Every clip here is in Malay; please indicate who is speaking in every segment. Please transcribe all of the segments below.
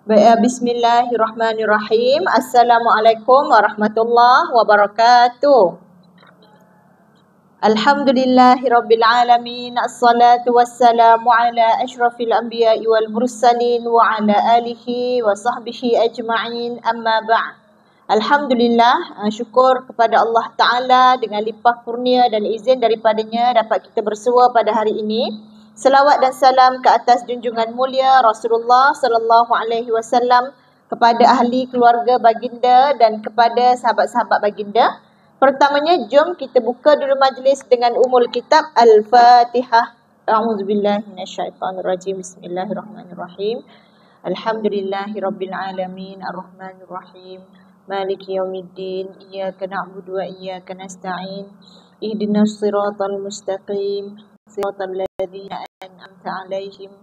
Speaker 1: Bismillahirrahmanirrahim. Assalamualaikum warahmatullahi wabarakatuh. Alhamdulillahirabbil alamin. Assalatu wassalamu ala asyrafil anbiya'i wal mursalin wa ala alihi wa sahbihi ajma'in. Amma ba'd. Alhamdulillah, syukur kepada Allah Ta'ala dengan limpah kurnia dan izin daripadanya dapat kita bersua pada hari ini. Selawat dan salam ke atas junjungan mulia Rasulullah sallallahu alaihi wasallam, kepada ahli keluarga baginda dan kepada sahabat-sahabat baginda. Pertamanya, jom kita buka dulu majlis dengan umul kitab Al-Fatihah. A'udzubillahi minasyaitonirrajim. Bismillahirrahmanirrahim. Alhamdulillahirabbil alamin, arrahmanirrahim, maliki yaumiddin, iyyaka na'budu wa iyyaka nasta'in, ihdinas siratal mustaqim, siratal ladzina an'amta 'alaihim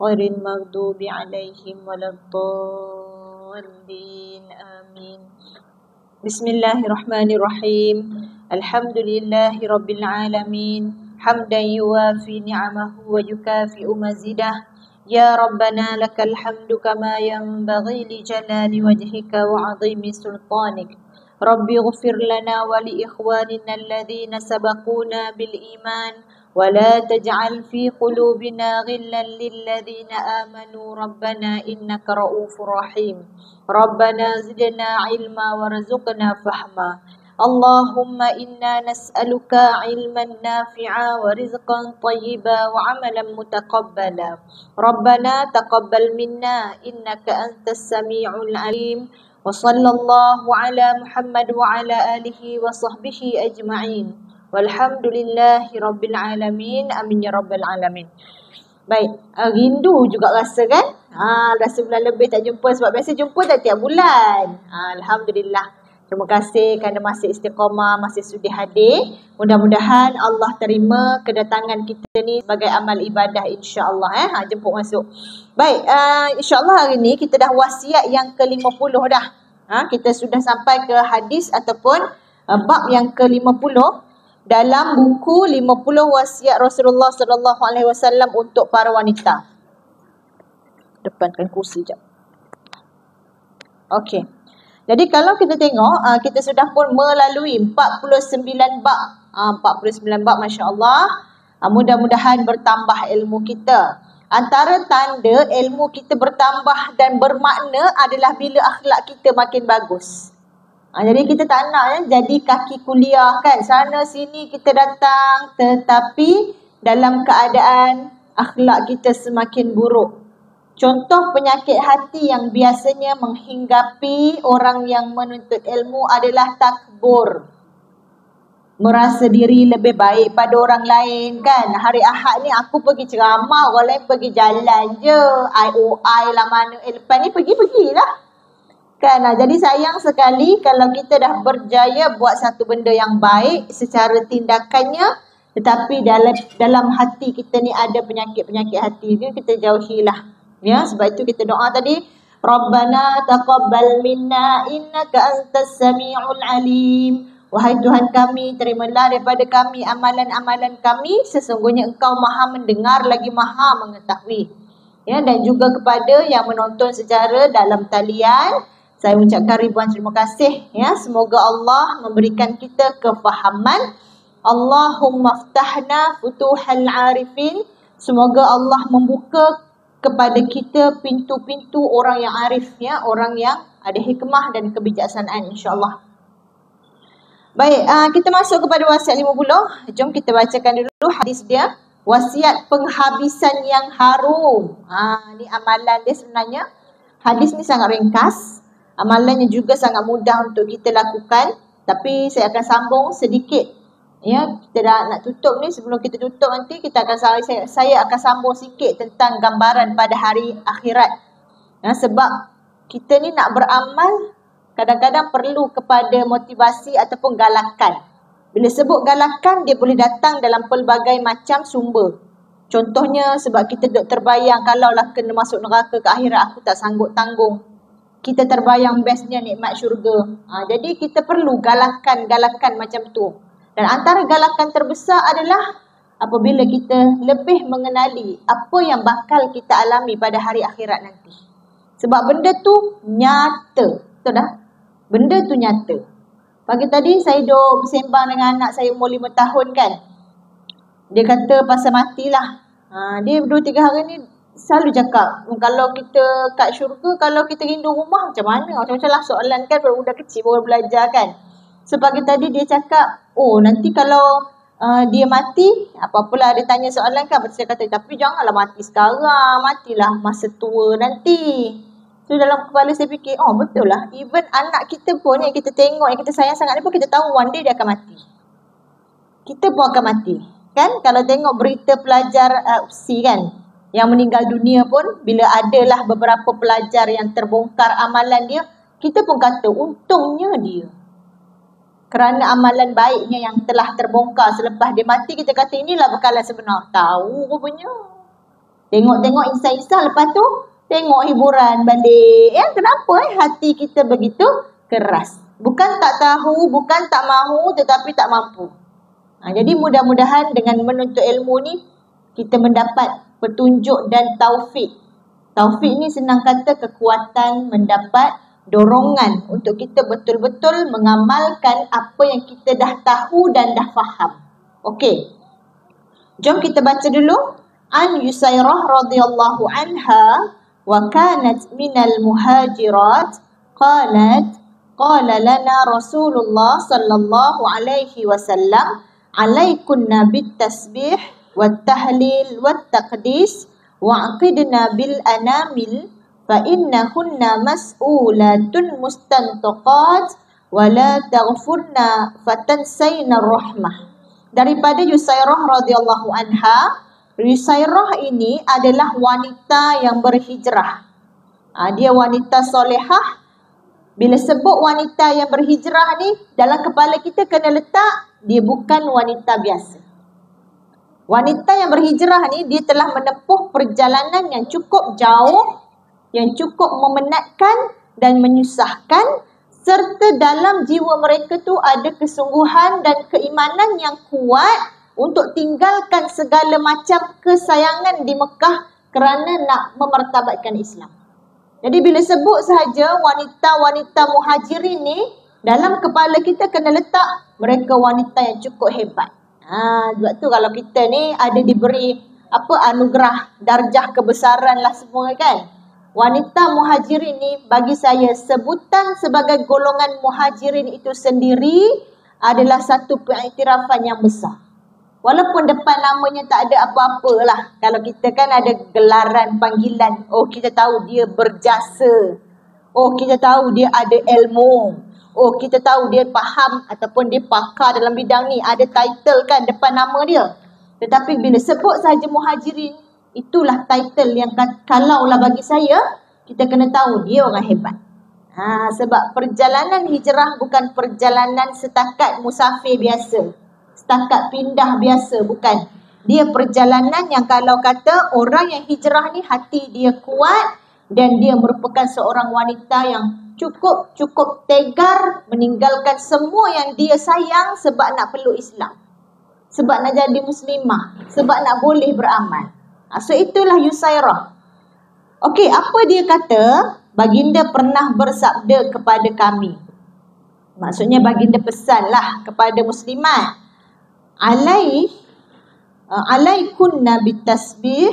Speaker 1: ghairil maghdubi 'alaihim waladdallin. Amin. Bismillahirrahmanirrahim. Alhamdulillahirabbil alamin, hamdan yuwafi ni'amahu wa yukafi'u mazidah. Ya Rabbana lakal hamdu kama yanbaghi li jalali wajhika wa 'azimi sultanik. Rabbi ighfir lana wa li ikhwanina alladhina sabaquna bil iman wa la taj'al fi qulubina ghillan lil ladzina amanu rabbana innaka ra'ufur rahim. Rabbana zidna ilma warzuqna fahma. Allahumma inna nas'aluka ilman nafi'a wa rizqan tayyiba wa amalan mutaqabbala. Rabbana taqabbal minna innaka antas sami'ul alim. Wa sallallahu ala Muhammad wa ala alihi wa sahbihi ajma'in. Walhamdulillahi rabbil alamin. Amin ya rabbal alamin. Baik, rindu juga rasa kan? Dah sebulan lebih tak jumpa, sebab biasa jumpa tak tiap bulan. Alhamdulillah. Terima kasih kerana masih istiqamah, masih sudi hadir. Mudah-mudahan Allah terima kedatangan kita ni sebagai amal ibadah, insya-Allah. Jemput masuk. Baik, insya-Allah hari ni kita dah wasiat yang ke-50 dah. Kita sudah sampai ke hadis ataupun bab yang ke-50 dalam buku 50 wasiat Rasulullah sallallahu alaihi wasallam untuk para wanita. Depankan kursi jap. Okey. Jadi kalau kita tengok, kita sudah pun melalui 49 bab. 49 bab, masya-Allah. Mudah-mudahan bertambah ilmu kita. Antara tanda ilmu kita bertambah dan bermakna adalah bila akhlak kita makin bagus. Jadi kita tak nak jadi kaki kuliah kan, sana sini kita datang, tetapi dalam keadaan akhlak kita semakin buruk. Contoh penyakit hati yang biasanya menghinggapi orang yang menuntut ilmu adalah takbur. Merasa diri lebih baik pada orang lain kan. Hari Ahad ni aku pergi ceramah, orang lain pergi jalan je. IOI lah mana. Lepas ni pergi-pergilah. Kan, jadi sayang sekali kalau kita dah berjaya buat satu benda yang baik secara tindakannya, tetapi dalam hati kita ni ada penyakit-penyakit hati. Dia kita jauhilah. Ya, sebab itu kita doa tadi, Rabbana taqabbal minna innaka antas sami'ul alim. Wahai Tuhan kami, terimalah daripada kami amalan-amalan kami, sesungguhnya Engkau Maha mendengar lagi Maha mengetahui. Ya, dan juga kepada yang menonton secara dalam talian, saya mengucapkan ribuan terima kasih. Ya, semoga Allah memberikan kita kefahaman. Allahumma ftahna futuhal arifin. Semoga Allah membuka kepada kita pintu-pintu orang yang arif, ya, orang yang ada hikmah dan kebijaksanaan, insya-Allah. Baik, kita masuk kepada wasiat 50. Jom kita bacakan dulu hadis dia. Wasiat penghabisan yang harum. Ni amalan dia sebenarnya. Hadis ni sangat ringkas. Amalannya juga sangat mudah untuk kita lakukan. Tapi saya akan sambung sedikit. Ya, kita dah nak tutup ni. Sebelum kita tutup nanti, saya akan sambung sikit tentang gambaran pada hari akhirat. Sebab kita ni nak beramal, kadang-kadang perlu kepada motivasi ataupun galakan. Bila sebut galakan, dia boleh datang dalam pelbagai macam sumber. Contohnya, sebab kita duk terbayang kalaulah kena masuk neraka ke akhirat, aku tak sanggup tanggung. Kita terbayang bestnya nikmat syurga. Jadi kita perlu galakan-galakan macam tu. Dan antara galakan terbesar adalah apabila kita lebih mengenali apa yang bakal kita alami pada hari akhirat nanti. Sebab benda tu nyata. Betul dah? Benda tu nyata. Pagi tadi saya duduk bersembang dengan anak saya umur 5 tahun kan. Dia kata pasal matilah. Dia 2-3 hari ni selalu cakap, kalau kita kat syurga, kalau kita rindu rumah macam mana? Macam-macam lah soalan kan, budak kecil baru belajar kan. So pagi tadi dia cakap, nanti kalau dia mati, apa-apalah dia tanya soalan kan. Saya kata, tapi janganlah mati sekarang, matilah masa tua nanti. So dalam kepala saya fikir, betul lah. Even anak kita pun yang kita tengok, yang kita sayang sangat ni pun kita tahu one day dia akan mati. Kita pun akan mati. Kan? Kalau tengok berita pelajar UPSI kan, yang meninggal dunia pun, bila adalah beberapa pelajar yang terbongkar amalan dia, kita pun kata, untungnya dia. Kerana amalan baiknya yang telah terbongkar selepas dia mati, kita kata inilah bekalan sebenar. Tahu rupanya. Tengok-tengok insan-insan, lepas tu tengok hiburan balik. Kenapa hati kita begitu keras? Bukan tak tahu, bukan tak mahu, tetapi tak mampu. Jadi mudah-mudahan dengan menuntut ilmu ni, kita mendapat petunjuk dan taufik. Taufik ni senang kata kekuatan, mendapat dorongan untuk kita betul-betul mengamalkan apa yang kita dah tahu dan dah faham. Okey. Jom kita baca dulu. An Yusairah radhiyallahu anha wa kanat minal muhajirat qalat qala lana Rasulullah sallallahu alaihi wasallam alaikunna bit tasbih wat tahlil wat taqdis wa'qidna bil anamil fa innahunna mas'ulatun mustantaqat wa la taghfurna fatansayna rahmah. Daripada Yusairah radhiyallahu anha, Yusairah ini adalah wanita yang berhijrah. Dia wanita solehah. Bila sebut wanita yang berhijrah ni, dalam kepala kita kena letak, dia bukan wanita biasa. Wanita yang berhijrah ni, dia telah menempuh perjalanan yang cukup jauh, yang cukup memenatkan dan menyusahkan, serta dalam jiwa mereka tu ada kesungguhan dan keimanan yang kuat untuk tinggalkan segala macam kesayangan di Mekah kerana nak memartabatkan Islam. Jadi bila sebut sahaja wanita-wanita muhajirin ni, dalam kepala kita kena letak mereka wanita yang cukup hebat. Sebab tu kalau kita ni ada diberi anugerah, darjah kebesaran lah semua kan. Wanita muhajirin ni bagi saya sebutan sebagai golongan muhajirin itu sendiri adalah satu pengiktirafan yang besar. Walaupun depan namanya tak ada apa-apa lah. Kalau kita kan ada gelaran panggilan. Kita tahu dia berjasa. Kita tahu dia ada ilmu. Kita tahu dia faham ataupun dia pakar dalam bidang ni. Ada title kan depan nama dia. Tetapi bila sebut sahaja muhajirin, itulah title yang kalaulah bagi saya, kita kena tahu dia orang hebat. Sebab perjalanan hijrah bukan perjalanan setakat musafir biasa. Setakat pindah biasa, bukan. Dia perjalanan yang kalau kata orang yang hijrah ni hati dia kuat dan dia merupakan seorang wanita yang cukup tegar meninggalkan semua yang dia sayang sebab nak peluk Islam. Sebab nak jadi muslimah, sebab nak boleh beramal. So itulah Yusairah. Apa dia kata? Baginda pernah bersabda kepada kami. Maksudnya baginda pesanlah kepada muslimat. Alaikunna bitasbih,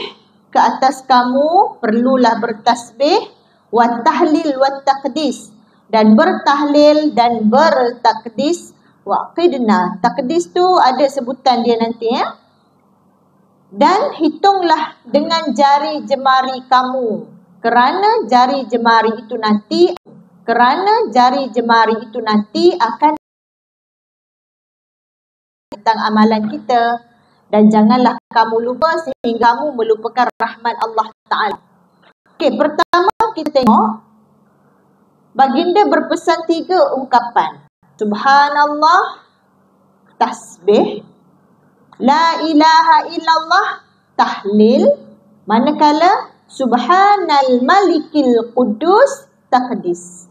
Speaker 1: ke atas kamu perlulah bertasbih, wat tahlil wat taqdis, dan bertahlil dan bertakdis, waqidna. Takdis tu ada sebutan dia nanti ya. Dan hitunglah dengan jari jemari kamu, kerana jari jemari itu nanti akan tentang amalan kita, dan janganlah kamu lupa sehingga kamu melupakan rahmat Allah Ta'ala. Pertama kita tengok baginda berpesan 3 ungkapan. Subhanallah, tasbih, la ilaha illallah, tahlil, manakala subhanal malikil qudus, taqdis.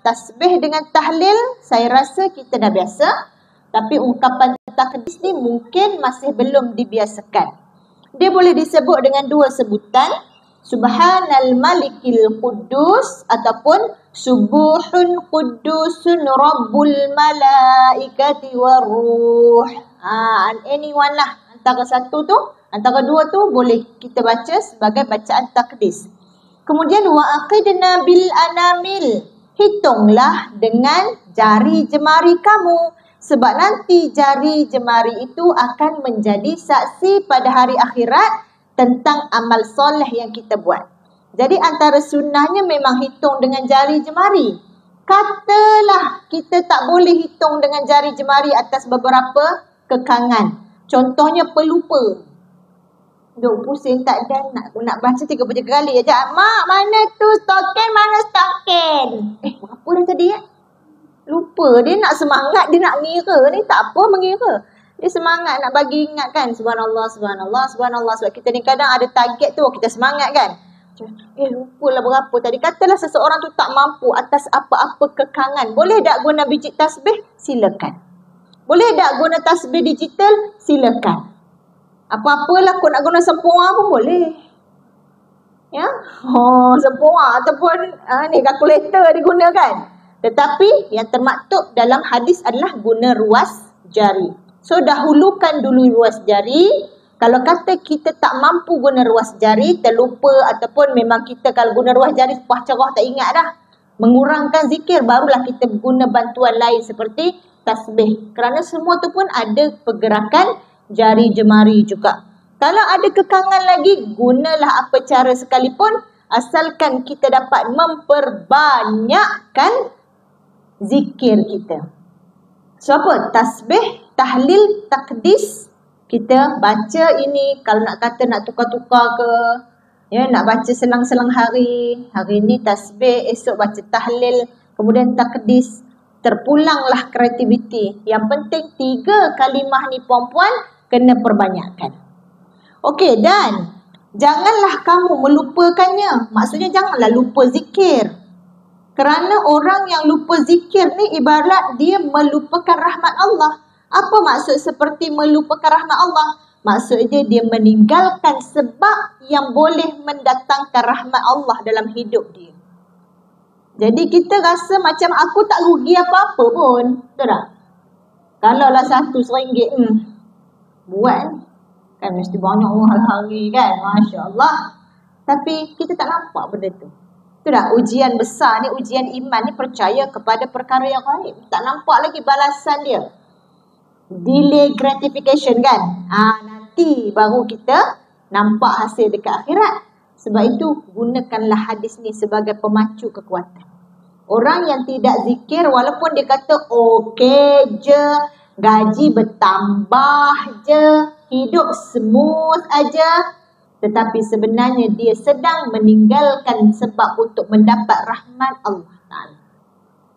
Speaker 1: Tasbih dengan tahlil saya rasa kita dah biasa. Tapi ungkapan taqdis ni mungkin masih belum dibiasakan. Dia boleh disebut dengan 2 sebutan. Subhanal Malikil Quddus ataupun Subuhun Quddusun Rabbul Malaikati Waruh. Anyone lah. Antara satu tu, antara dua tu boleh kita baca sebagai bacaan takdis. Kemudian wa'aqidna bil anamil. Hitunglah dengan jari jemari kamu. Sebab nanti jari jemari itu akan menjadi saksi pada hari akhirat tentang amal soleh yang kita buat. Jadi antara sunnahnya memang hitung dengan jari jemari. Katalah kita tak boleh hitung dengan jari jemari atas beberapa kekangan. Contohnya pelupa. Duk pusing tak ada nak baca 33 kali aja. Mak, mana tu stoken, mana stoken? Apa dah tadi lupa. Dia nak semangat, dia nak ngira ni, tak apa mengira. Dia semangat nak bagi ingat kan. Subhanallah, subhanallah, subhanallah. Sebab kita ni kadang ada target tu, kita semangat kan. Lupalah berapa tadi. Katalah seseorang tu tak mampu atas apa-apa kekangan. Boleh tak guna biji tasbih? Silakan. Boleh tak guna tasbih digital? Silakan. Apa-apalah kau nak guna sempurna pun boleh. Ya? Sempurna ataupun ni kalkulator digunakan. Tetapi yang termaktub dalam hadis adalah guna ruas jari. So dahulukan dulu ruas jari. Kalau kata kita tak mampu guna ruas jari, terlupa ataupun memang kita kalau guna ruas jari puas cerah tak ingat dah. Mengurangkan zikir, barulah kita guna bantuan lain seperti tasbih. Kerana semua tu pun ada pergerakan jari jemari juga. Kalau ada kekangan lagi, gunalah apa cara sekalipun asalkan kita dapat memperbanyakkan zikir kita. So apa? Tasbih, tahlil, takdis. Kita baca ini, kalau nak kata nak tukar-tukar ke, ya, nak baca selang-selang hari. Hari ni tasbih, esok baca tahlil, kemudian takdis. Terpulanglah kreativiti. Yang penting 3 kalimah ni puan-puan kena perbanyakkan. Okey, dan janganlah kamu melupakannya. Maksudnya janganlah lupa zikir. Kerana orang yang lupa zikir ni ibarat dia melupakan rahmat Allah. Apa maksud seperti melupakan rahmat Allah? Maksudnya dia meninggalkan sebab yang boleh mendatangkan rahmat Allah dalam hidup dia. Jadi kita rasa macam aku tak rugi apa-apa pun. Betul tak? Kalaulah RM1 buat kan mesti banyak orang hari-hari kan. Masya Allah. Tapi kita tak nampak benda tu. Betul tak? Ujian besar ni, ujian iman ni percaya kepada perkara yang gaib. Tak nampak lagi balasan dia. Delay gratification kan. Nanti baru kita nampak hasil dekat akhirat. Sebab itu gunakanlah hadis ni sebagai pemacu kekuatan. Orang yang tidak zikir walaupun dia kata okey je, gaji bertambah je, hidup smooth aja, tetapi sebenarnya dia sedang meninggalkan sebab untuk mendapat rahmat Allah Ta'ala.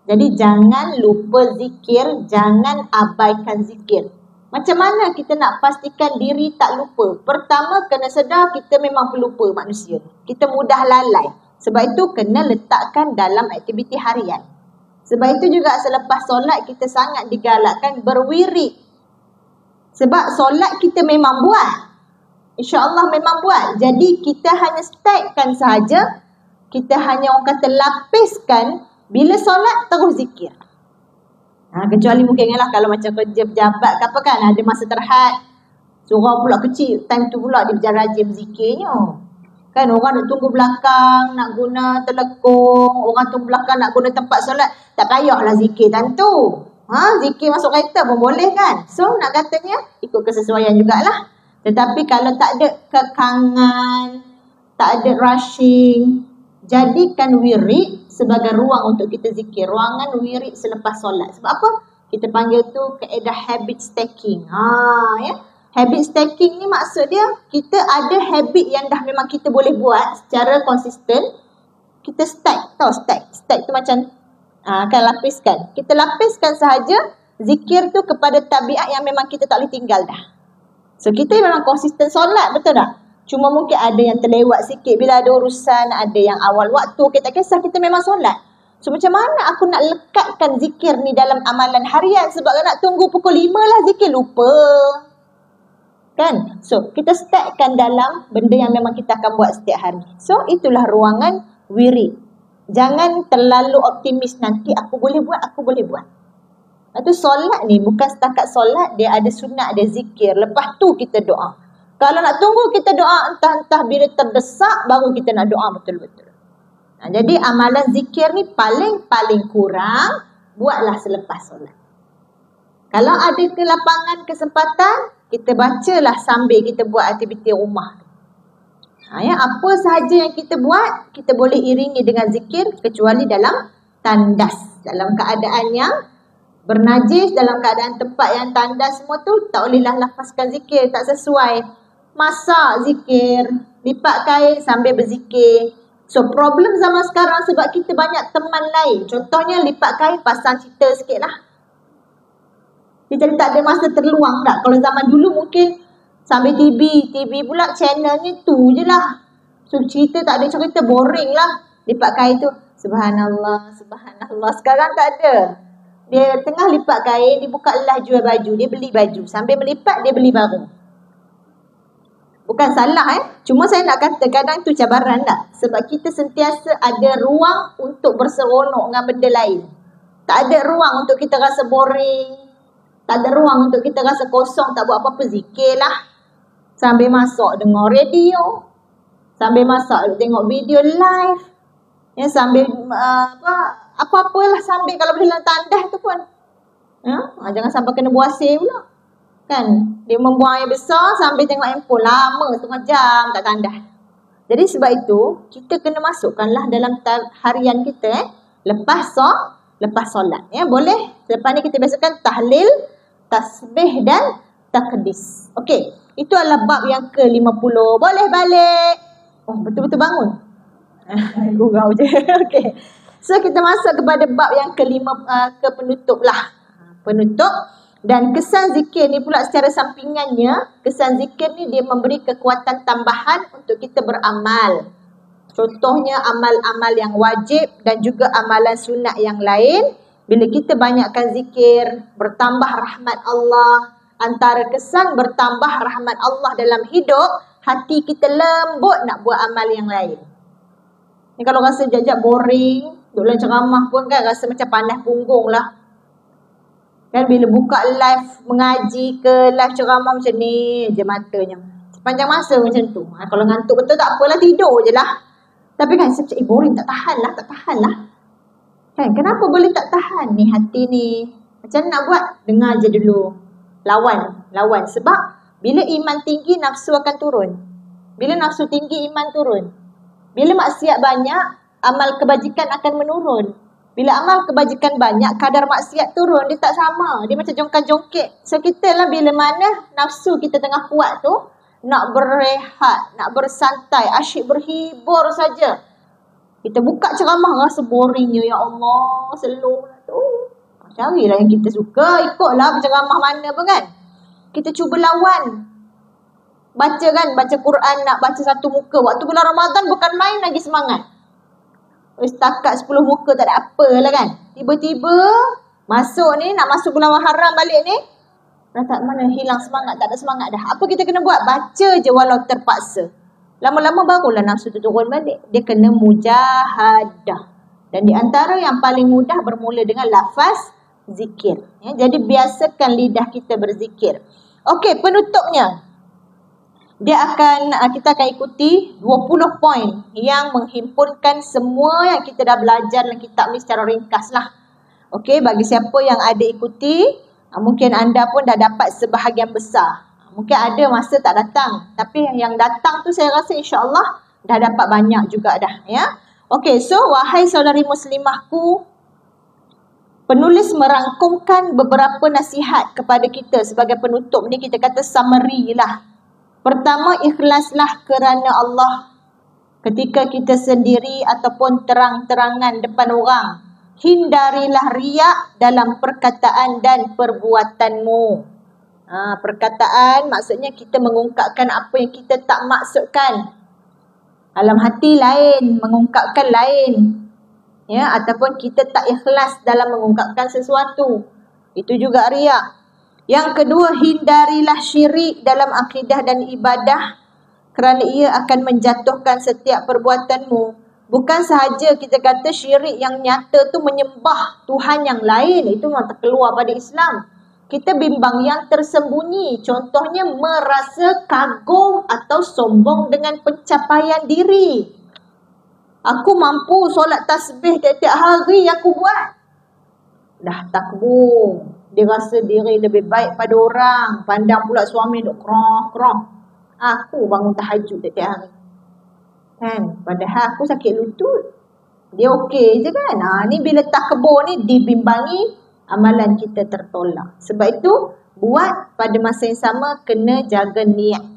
Speaker 1: Jadi jangan lupa zikir, jangan abaikan zikir. Macam mana kita nak pastikan diri tak lupa? Pertama, kena sedar kita memang pelupa manusia. Kita mudah lalai. Sebab itu kena letakkan dalam aktiviti harian. Sebab itu juga selepas solat kita sangat digalakkan berwirid. Sebab solat kita memang buat. InsyaAllah memang buat. Jadi kita hanya stackkan sahaja. Kita hanya orang kata lapiskan. Bila solat terus zikir. Kecuali mungkin lah kalau macam kerja pejabat ke apa kan. Ada masa terhad. Surau pula kecil. Time tu pula dia berjara-rajin berzikirnya. Kan orang nak tunggu belakang. Nak guna telekong. Orang tunggu belakang nak guna tempat solat. Tak payahlah zikir tentu. Zikir masuk kereta pun boleh kan. So nak katanya ikut kesesuaian jugalah. Tetapi kalau tak ada kekangan. Tak ada rushing. Jadikan wirid sebagai ruang untuk kita zikir. Ruangan wirid selepas solat. Sebab apa? Kita panggil tu kaedah habit stacking. Ya. Habit stacking ni maksud dia, kita ada habit yang dah memang kita boleh buat secara konsisten. Kita stack. Tahu stack? Stack tu macam akan lapiskan. Kita lapiskan sahaja zikir tu kepada tabiat yang memang kita tak boleh tinggal dah. So kita memang konsisten solat, betul tak? Cuma mungkin ada yang terlewat sikit bila ada urusan, ada yang awal waktu, kita tak kisah, kita memang solat. So macam mana aku nak lekatkan zikir ni dalam amalan harian? Sebab nak tunggu pukul 5 lah zikir, lupa. Kan? So, kita stackkan dalam benda yang memang kita akan buat setiap hari. So, itulah ruangan wirid. Jangan terlalu optimis nanti aku boleh buat. Itu solat ni bukan setakat solat, dia ada sunat, ada zikir. Lepas tu kita doa. Kalau nak tunggu kita doa entah-entah bila terdesak baru kita nak doa betul-betul. Jadi amalan zikir ni paling kurang buatlah selepas solat. Kalau ada kelapangan kesempatan, kita bacalah sambil kita buat aktiviti rumah. Apa sahaja yang kita buat, kita boleh iringi dengan zikir kecuali dalam tandas. Dalam keadaan yang bernajis, dalam keadaan tempat yang tandas semua tu, tak bolehlah lafazkan zikir, tak sesuai. Masak zikir, lipat kain sambil berzikir. So problem zaman sekarang sebab kita banyak teman lain. Contohnya lipat kain pasang cerita sikit lah. Kita tak ada masa terluang tak. Kalau zaman dulu mungkin sambil TV pula channelnya tu je lah. So cerita tak ada cerita, boring lah. Lipat kain tu, subhanallah. Sekarang tak ada. Dia tengah lipat kain, dia buka lah jual baju, dia beli baju. Sambil melipat, dia beli baru. Bukan salah cuma saya nak kata kadang tu cabaran tak. Sebab kita sentiasa ada ruang untuk berseronok dengan benda lain. Tak ada ruang untuk kita rasa boring. Tak ada ruang untuk kita rasa kosong, tak buat apa-apa, zikir lah. Sambil masak dengar radio. Sambil masak tengok video live. Sambil apa-apalah sambil kalau boleh dalam tandas tu pun. Jangan sampai kena buasir pula. Kan? Dia membuang air besar sambil tengok handphone lama setengah jam kat tandas. Jadi sebab itu, kita kena masukkanlah dalam harian kita lepas solat. Boleh? Lepas ni kita biasakan tahlil, tasbih dan takdis. Okey. Itu adalah bab yang ke-50. Boleh balik. Oh, betul-betul bangun. Gurau je. Okey. So, kita masuk kepada bab yang ke penutup lah. Penutup. Dan kesan zikir ni pula secara sampingannya, kesan zikir ni dia memberi kekuatan tambahan untuk kita beramal. Contohnya amal-amal yang wajib dan juga amalan sunat yang lain. Bila kita banyakkan zikir, bertambah rahmat Allah. Antara kesan bertambah rahmat Allah dalam hidup, hati kita lembut nak buat amal yang lain. Ni kalau rasa jajak boring, duduk dalam ceramah pun kan rasa macam panas punggung lah. Kan bila buka live mengaji ke live ceramah macam ni je matanya. Sepanjang masa macam tu. Kalau ngantuk betul tak apalah, tidur je lah. Tapi kan saya macam boring, tak tahan lah. Kan kenapa boleh tak tahan ni hati ni? Macam nak buat? Dengar je dulu. Lawan. Sebab bila iman tinggi nafsu akan turun. Bila nafsu tinggi iman turun. Bila maksiat banyak, amal kebajikan akan menurun. Bila amal kebajikan banyak, kadar maksiat turun. Dia tak sama. Dia macam jongkak-jongkek. So, kita lah bila mana nafsu kita tengah kuat tu, nak berehat, nak bersantai, asyik berhibur saja. Kita buka ceramah, rasa boringnya. Ya Allah, slow lah tu. Carilah yang kita suka. Ikutlah ceramah mana pun kan. Kita cuba lawan. Baca Quran, nak baca satu muka. Waktu bulan Ramadan bukan main lagi semangat. Setakat 10 muka tak ada apa lah kan. Tiba-tiba masuk ni, nak masuk bulan Muharram balik ni, dah tak mana hilang semangat, tak ada semangat dah. Apa kita kena buat? Baca je walau terpaksa. Lama-lama barulah nafsu tu turun balik. Dia kena mujahadah. Dan di antara yang paling mudah bermula dengan lafaz zikir. Jadi biasakan lidah kita berzikir. Okey, penutupnya. Kita akan ikuti 20 poin yang menghimpunkan semua yang kita dah belajar dalam kitab ni secara ringkas lah. Okey, bagi siapa yang ada ikuti, mungkin anda pun dah dapat sebahagian besar. Mungkin ada masa tak datang, tapi yang datang tu saya rasa insya-Allah dah dapat banyak juga dah ya. Okey, so wahai saudari muslimahku, penulis merangkumkan beberapa nasihat kepada kita sebagai penutup ni, kita kata summary lah. Pertama, ikhlaslah kerana Allah ketika kita sendiri ataupun terang-terangan depan orang. Hindarilah riak dalam perkataan dan perbuatanmu. Perkataan maksudnya kita mengungkapkan apa yang kita tak maksudkan. Dalam hati lain, mengungkapkan lain. Ya, ataupun kita tak ikhlas dalam mengungkapkan sesuatu. Itu juga riak. Yang kedua, hindarilah syirik dalam akidah dan ibadah kerana ia akan menjatuhkan setiap perbuatanmu. Bukan sahaja kita kata syirik yang nyata tu menyembah Tuhan yang lain, itu memang terkeluar pada Islam. Kita bimbang yang tersembunyi, contohnya merasa kagum atau sombong dengan pencapaian diri. Aku mampu solat tasbih tiap-tiap hari aku buat. Dah takbur. Dia rasa diri lebih baik pada orang. Pandang pula suami duk kerong-kerong. Aku bangun tahajud tiap-tiap hari. Kan? Padahal aku sakit lutut. Dia okey je kan? Ni bila takbur ni dibimbangi, amalan kita tertolak. Sebab itu, buat pada masa yang sama kena jaga niat.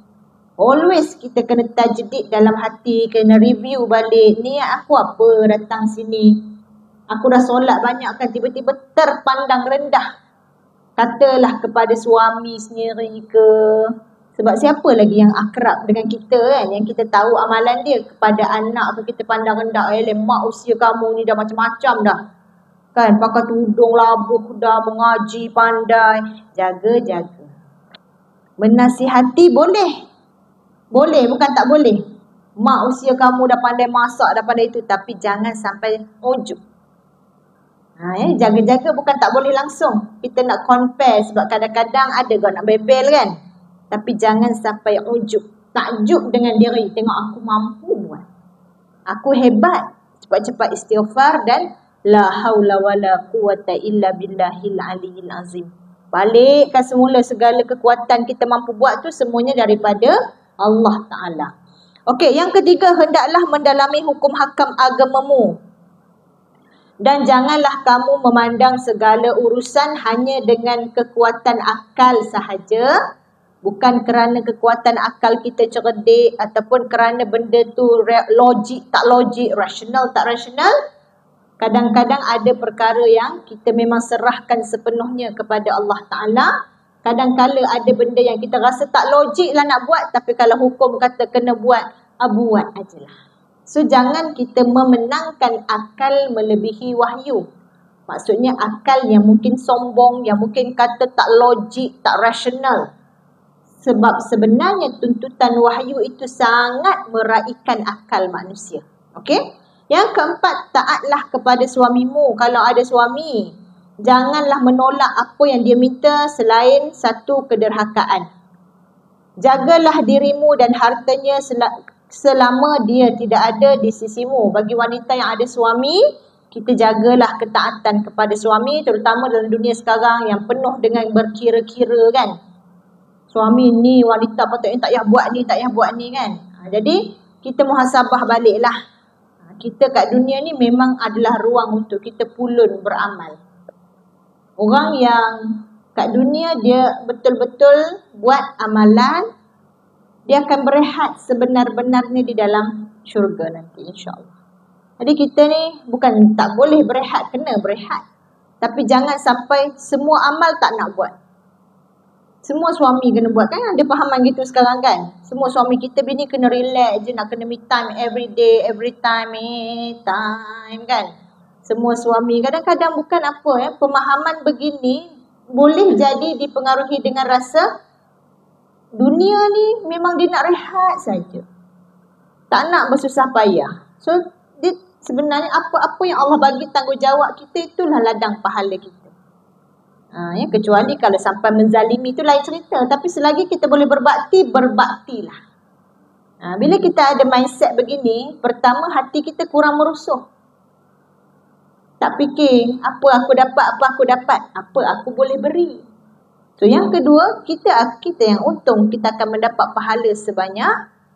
Speaker 1: Always kita kena tajdid dalam hati, kena review balik. Niat aku apa datang sini? Aku dah solat banyak kan, tiba-tiba terpandang rendah. Katalah kepada suami sendiri ke. Sebab siapa lagi yang akrab dengan kita kan? Yang kita tahu amalan dia. Kepada anak tu kita pandang rendah. Mak usia kamu ni dah macam-macam dah. Kan, pakai tudung labuh dah, mengaji, pandai. Jaga-jaga. Menasihati boleh. Boleh, bukan tak boleh. Mak usia kamu dah pandai masak, dah pandai itu. Tapi jangan sampai ujub. Jaga-jaga bukan tak boleh langsung. Kita nak compare sebab kadang-kadang ada kau nak bebel kan. Tapi jangan sampai ujub. Takjub dengan diri. Tengok aku mampu buat. Aku hebat. Cepat-cepat istighfar dan la haula wala quwata illa billahil aliyil azim. Balikkan semula segala kekuatan kita mampu buat tu semuanya daripada Allah Ta'ala. Okey, yang ketiga, hendaklah mendalami hukum hakam agamamu. Dan janganlah kamu memandang segala urusan hanya dengan kekuatan akal sahaja. Bukan kerana kekuatan akal kita cerdik ataupun kerana benda tu logik tak logik, rasional tak rasional. Kadang-kadang ada perkara yang kita memang serahkan sepenuhnya kepada Allah Ta'ala. Kadang-kala ada benda yang kita rasa tak logik lah nak buat. Tapi kalau hukum kata kena buat, buat ajalah. So jangan kita memenangkan akal melebihi wahyu. Maksudnya akal yang mungkin sombong, yang mungkin kata tak logik, tak rasional. Sebab sebenarnya tuntutan wahyu itu sangat meraihkan akal manusia. Okey? Yang keempat, taatlah kepada suamimu kalau ada suami. Janganlah menolak apa yang dia minta selain satu kederhakaan. Jagalah dirimu dan hartanya selama dia tidak ada di sisimu. Bagi wanita yang ada suami, kita jagalah ketaatan kepada suami, terutama dalam dunia sekarang yang penuh dengan berkira-kira kan. Suami ni wanita patutnya tak payah buat ni, tak payah buat ni kan. Jadi kita muhasabah baliklah. Kita kat dunia ni memang adalah ruang untuk kita pulun beramal. Orang yang kat dunia dia betul-betul buat amalan, dia akan berehat sebenar-benarnya di dalam syurga nanti insya-Allah. Jadi kita ni bukan tak boleh berehat, kena berehat. Tapi jangan sampai semua amal tak nak buat. Semua suami kena buat kan, ada fahaman gitu sekarang kan. Semua suami kita bini kena relax je, nak kena me time every day, every time, time kan. Semua suami kadang-kadang bukan apa ya, pemahaman begini boleh jadi dipengaruhi dengan rasa dunia ni memang dia nak rehat saja. Tak nak bersusah payah. So dia sebenarnya apa-apa yang Allah bagi tanggungjawab kita itulah ladang pahala kita. Kecuali kalau sampai menzalimi itu lain cerita. Tapi selagi kita boleh berbakti, berbaktilah. Bila kita ada mindset begini, pertama hati kita kurang merusuh. Tak fikir apa aku dapat, apa aku boleh beri. So yang kedua, kita yang untung, kita akan mendapat pahala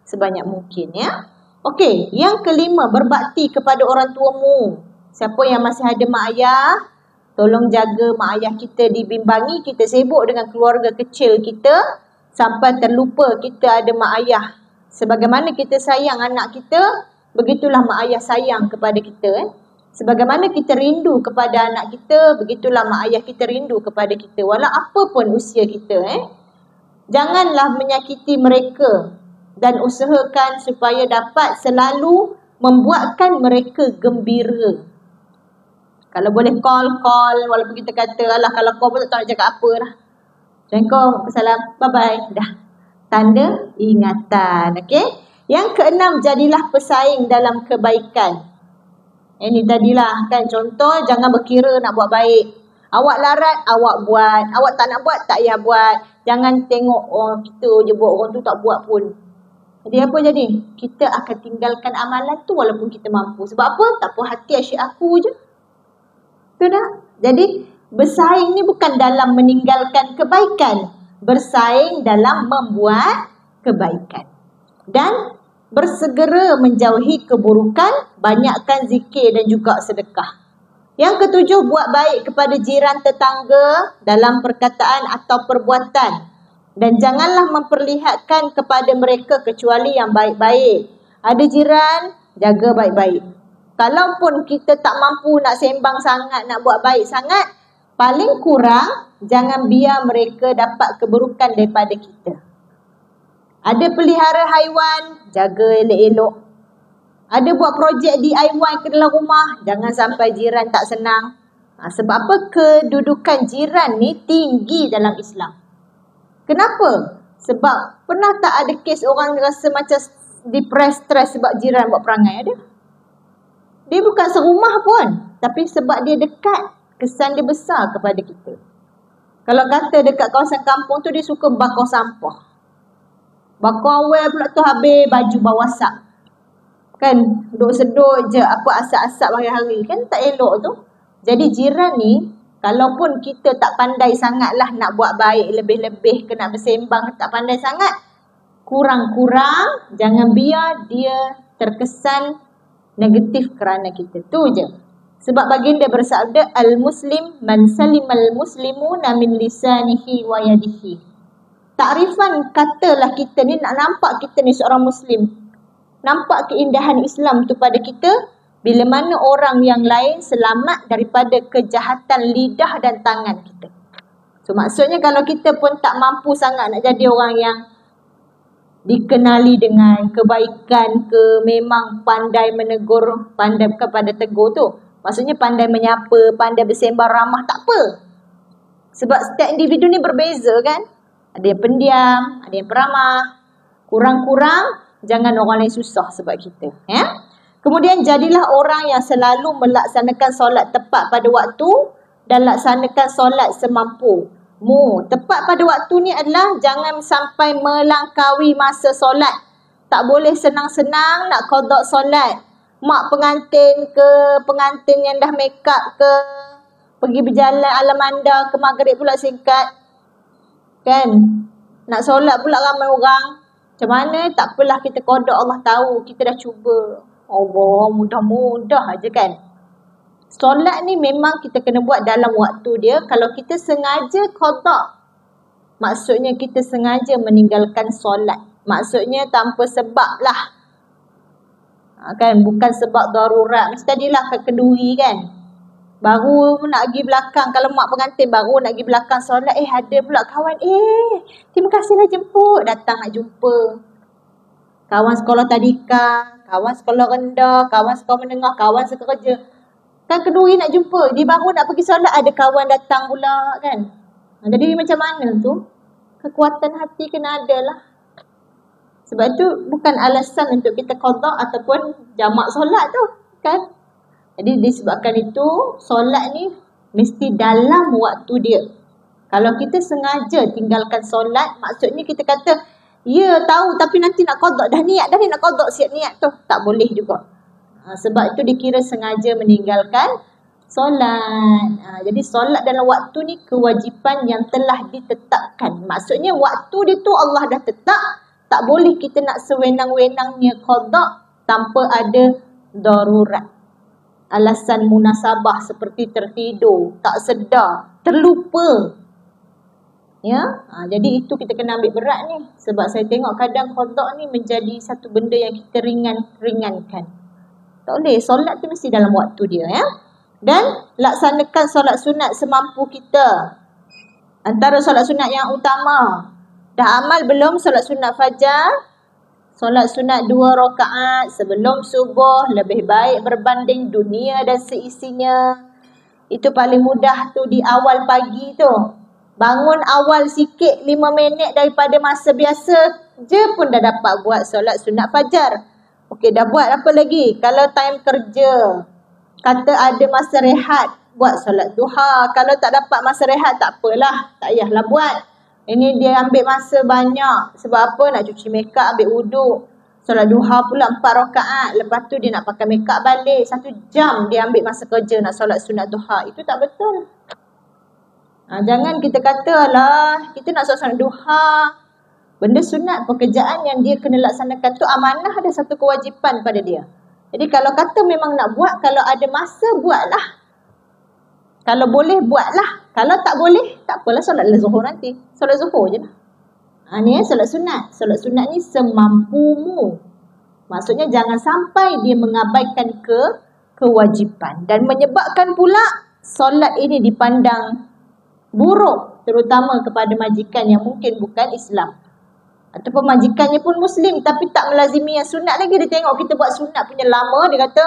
Speaker 1: sebanyak mungkin ya. Okey, yang kelima, berbakti kepada orang tuamu. Siapa yang masih ada mak ayah, tolong jaga mak ayah kita dibimbangi. Kita sibuk dengan keluarga kecil kita sampai terlupa kita ada mak ayah. Sebagaimana kita sayang anak kita, begitulah mak ayah sayang kepada kita. Sebagaimana kita rindu kepada anak kita, begitulah mak ayah kita rindu kepada kita. Walau apa pun usia kita. Janganlah menyakiti mereka dan usahakan supaya dapat selalu membuatkan mereka gembira. Kalau boleh call, walaupun kita kata, alah kalau call pun tak tahu nak cakap apa lah. Waalaikumsalam. Bye-bye. Dah. Tanda ingatan. Okey. Yang keenam, jadilah pesaing dalam kebaikan. Ini tadilah kan contoh, jangan berkira nak buat baik. Awak larat, awak buat. Awak tak nak buat, tak payah buat. Jangan tengok kita je buat, orang tu tak buat pun. Jadi apa jadi? Kita akan tinggalkan amalan tu walaupun kita mampu. Sebab apa? Tak apa, hati asyik aku je. Betul tak? Jadi bersaing ni bukan dalam meninggalkan kebaikan. Bersaing dalam membuat kebaikan. Dan bersegera menjauhi keburukan, banyakkan zikir dan juga sedekah. Yang ketujuh, buat baik kepada jiran tetangga dalam perkataan atau perbuatan. Dan janganlah memperlihatkan kepada mereka kecuali yang baik-baik. Ada jiran, jaga baik-baik. Kalaupun kita tak mampu nak sembang sangat, nak buat baik sangat, paling kurang jangan biar mereka dapat keburukan daripada kita. Ada pelihara haiwan, jaga elok-elok. Ada buat projek DIY ke dalam rumah, jangan sampai jiran tak senang. Sebab apa? Kedudukan jiran ni tinggi dalam Islam. Kenapa? Sebab pernah tak ada kes orang rasa macam depressed, stress sebab jiran buat perangai? Ada. Dia bukan serumah pun, tapi sebab dia dekat, kesan dia besar kepada kita. Kalau kata dekat kawasan kampung tu, dia suka bakar sampah. Bakar awal pula tu habis baju bawah sak. Kan duduk sedut je apa asap-asap hari-hari. Kan tak elok tu. Jadi jiran ni, kalaupun kita tak pandai sangat lah nak buat baik lebih-lebih ke nak bersembang tak pandai sangat, kurang-kurang jangan biar dia terkesan negatif kerana kita. Tu je. Sebab baginda bersabda, al-muslim man salimal muslimuna min lisanihi wa yadihi. Takrifan katalah kita ni nak nampak kita ni seorang Muslim. Nampak keindahan Islam tu pada kita bila mana orang yang lain selamat daripada kejahatan lidah dan tangan kita. So maksudnya kalau kita pun tak mampu sangat nak jadi orang yang dikenali dengan kebaikan ke, memang pandai menegur, pandai kepada tegur tu. Maksudnya pandai menyapa, pandai bersembang ramah, tak apa. Sebab setiap individu ni berbeza kan. Ada yang pendiam, ada yang peramah. Kurang-kurang, jangan orang lain susah sebab kita. Ya? Kemudian jadilah orang yang selalu melaksanakan solat tepat pada waktu dan laksanakan solat semampumu. Tepat pada waktu ni adalah jangan sampai melangkaui masa solat. Tak boleh senang-senang nak qada solat. Mak pengantin ke, pengantin yang dah make up ke, pergi berjalan alam anda ke maghrib pula singkat. Kan? Nak solat pula ramai orang. Macam mana? Tak apalah kita qada, Allah tahu. Kita dah cuba. Allah, mudah-mudah aja kan. Solat ni memang kita kena buat dalam waktu dia. Kalau kita sengaja qada, maksudnya kita sengaja meninggalkan solat. Maksudnya tanpa sebab lah. Kan? Bukan sebab darurat. Mesti tadilah kenduri kan. Baru nak pergi belakang, kalau mak pengantin baru nak pergi belakang solat, ada pula kawan, terima kasihlah jemput, datang nak jumpa. Kawan sekolah tadika, kawan sekolah rendah, kawan sekolah menengah, kawan sekerja. Kan kedua nak jumpa, dia baru nak pergi solat, ada kawan datang pula kan. Jadi macam mana tu? Kekuatan hati kena ada lah. Sebab itu bukan alasan untuk kita qada ataupun jamak solat tu kan. Jadi disebabkan itu, solat ni mesti dalam waktu dia. Kalau kita sengaja tinggalkan solat, maksudnya kita kata, ya tahu tapi nanti nak qada, dah niat nak qada, siap niat tu. Tak boleh juga. Sebab itu dikira sengaja meninggalkan solat. Jadi solat dalam waktu ni kewajipan yang telah ditetapkan. Maksudnya waktu dia tu Allah dah tetap, tak boleh kita nak sewenang-wenangnya qada tanpa ada darurat. Alasan munasabah seperti tertidur, tak sedar, terlupa. Ya, jadi itu kita kena ambil berat ni. Sebab saya tengok kadang qada ni menjadi satu benda yang kita ringankan. Tak boleh, solat tu mesti dalam waktu dia ya. Dan laksanakan solat sunat semampu kita. Antara solat sunat yang utama. Dah amal belum solat sunat fajar? Solat sunat 2 rakaat sebelum subuh lebih baik berbanding dunia dan seisinya. Itu paling mudah tu di awal pagi tu. Bangun awal sikit 5 minit daripada masa biasa je pun dah dapat buat solat sunat fajar. Okey, dah buat apa lagi? Kalau time kerja, kata ada masa rehat, buat solat duha. Kalau tak dapat masa rehat, tak apalah, tak payahlah buat. Ini dia ambil masa banyak. Sebab apa? Nak cuci makeup, ambil wuduk. Solat duha pula 4 rakaat. Lepas tu dia nak pakai makeup balik. 1 jam dia ambil masa kerja nak solat sunat duha. Itu tak betul. Jangan kita kata lah, kita nak solat sunat duha. Benda sunat, pekerjaan yang dia kena laksanakan tu amanah, ada satu kewajipan pada dia. Jadi kalau kata memang nak buat, kalau ada masa buatlah. Kalau boleh buatlah. Kalau tak boleh, tak apalah, solat zuhur nanti. Solat zuhur je lah. Ni solat sunat. Solat sunat ni semampumu. Maksudnya jangan sampai dia mengabaikan kewajipan. Dan menyebabkan pula solat ini dipandang buruk. Terutama kepada majikan yang mungkin bukan Islam. Ataupun majikannya pun Muslim tapi tak melazimi yang sunat lagi. Dia tengok kita buat sunat punya lama, dia kata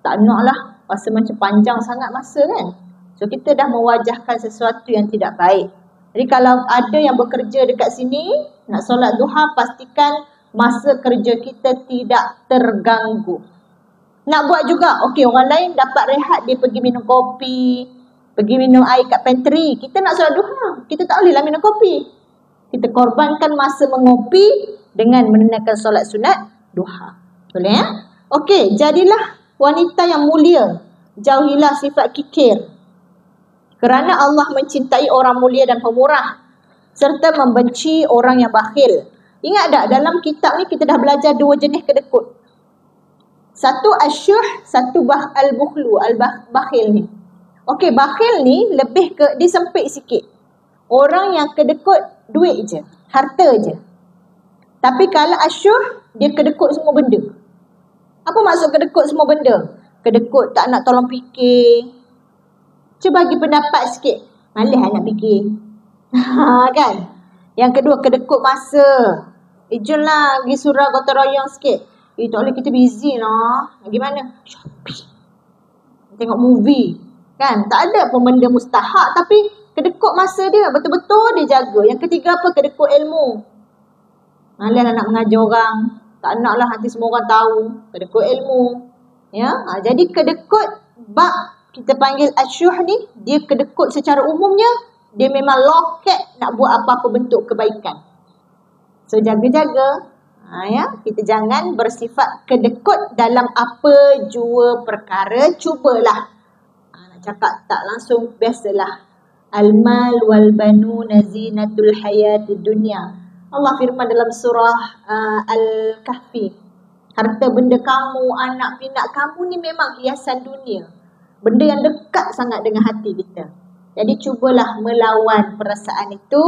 Speaker 1: tak nak lah, rasa macam panjang sangat masa kan. So kita dah mewajahkan sesuatu yang tidak baik. Jadi kalau ada yang bekerja dekat sini nak solat duha, pastikan masa kerja kita tidak terganggu. Nak buat juga, okey, orang lain dapat rehat, dia pergi minum kopi, pergi minum air kat pantry. Kita nak solat duha, kita tak bolehlah minum kopi. Kita korbankan masa mengopi dengan menunaikan solat sunat duha. Boleh ya? Okey, jadilah wanita yang mulia. Jauhilah sifat kikir. Kerana Allah mencintai orang mulia dan pemurah. Serta membenci orang yang bakhil. Ingat tak, dalam kitab ni kita dah belajar 2 jenis kedekut. Satu asyuh, satu al-bukhlu, al-bakhil ni. Okey, bakhil ni lebih ke, dia sempit sikit. Orang yang kedekut duit je, harta je. Tapi kalau asyuh, dia kedekut semua benda. Apa maksud kedekut semua benda? Kedekut tak nak tolong fikir. Cuba bagi pendapat sikit. Malas nak fikir. Kan? Yang kedua, kedekut masa. Jom lah pergi surau gotong royong sikit. Tak boleh, kita busy lah. Gimana? Shopping. Tengok movie. Kan? Tak ada pun benda mustahak tapi kedekut masa dia, betul-betul dia jaga. Yang ketiga apa? Kedekut ilmu. Malas nak mengajar orang. Tak nak lah nanti semua orang tahu. Kedekut ilmu. Ya, jadi kedekut bab kita panggil asyuh ni, dia kedekut secara umumnya, dia memang loket nak buat apa-apa bentuk kebaikan. So jaga-jaga. Ya, kita jangan bersifat kedekut dalam apa jua perkara. Cubalah. Nak cakap tak langsung, biasalah. Al-mal wal-banuna zinatul hayatid dunya. Allah firman dalam surah Al-Kahfi. Harta benda kamu, anak pinak kamu ni memang hiasan dunia. Benda yang dekat sangat dengan hati kita. Jadi cubalah melawan perasaan itu.